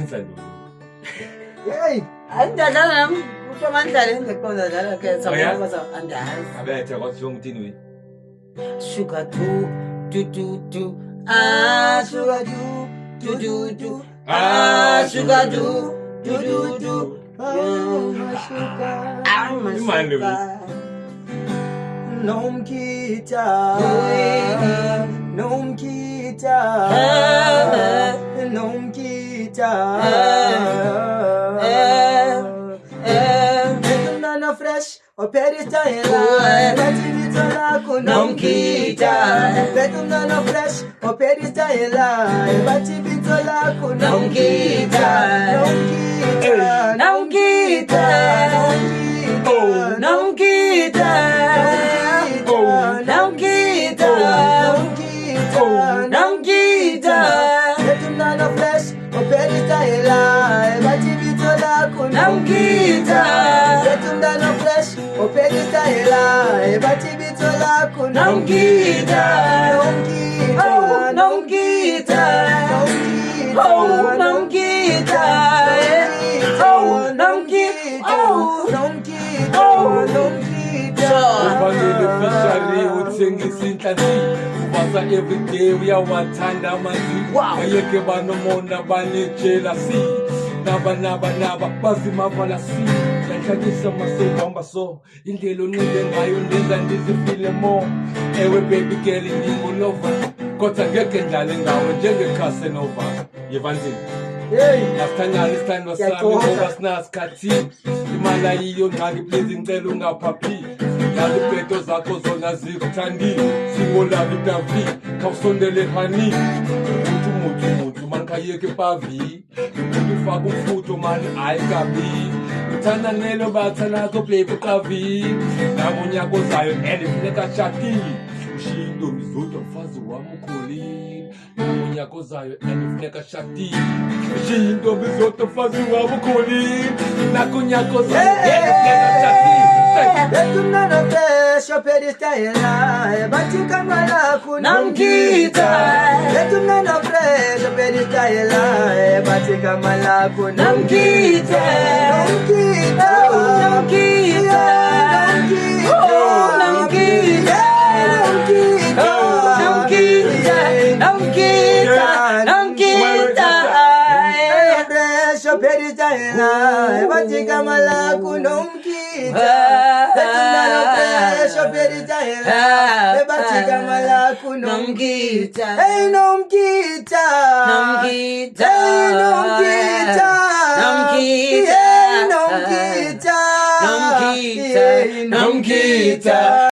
Salud. Hey! Andalam. Kung mandarin, nagpapandala. Kaya sa mga sa andas. Abete ko yung tinuwi. Sugar do. Sugar do. Sugar do. Oh, my sugar. Sugar. Nom kita. Nom kita. Nom kita. Betunana fresh, operita ela. Batibitola kunam kita. Betunana fresh, operita ela. Batibitola kunam kita. Nom kita. Nom kita. Nom kita. Nom kita. Betunana fresh, operita ela. Batibitola kunam kita. Betunana fresh, operita ela. Batibitola kunam kita. Nom kita. Oh, nom kita. Oh, nom kita. Nom kita. Nom kita. Uvangeli fishari uthengisa inhlanzi ubasa everyday uyawathanda amanzi ayeke banomona banejelasi naba bazimavala si yanhlanyisa masehamba so indlela onqinde ngayo ndenza ndizifile mo ewe baby girl ndingulova kodwa ngeke ndlale ngawe njengecasanova yevanzini asithanyana isithandwa sami ngoba sinasikhathi imali ayiyo ngxaki please ngicela ungaphaphi yazi ipeto zakho zona zikuthandi singolavi davi khawusondele hani umuntu manikayeke pavi umuntu ufaka umfutho mani ayikabi uthanda nelo bathanazo baby uqavi nabo unyaka ozayo and funeka shatile ushiye intombi zodwa mfazi wami ukhulile nabo unyaka ozayo and funeka shatile ushiye intombi zodwa mfazi wami ukhulile nako unyaka ozayo and funeka shatile Betunana fresh, operita ela. Batika malaku Nom kita. Betunana fresh, operita ela. Batika malaku Nom kita. Nom kita. Nom kita. Nom kita. Nom kita. Nom kita. Nom kita. Fresh, operita ela. Batika malaku nom kita. Betunana fresh, operita ela. Batika malaku nom kita. Hey, nom kita. Nom kita. Hey, nom kita. Nom kita. Hey, nom kita. Nom kita. Nom kita.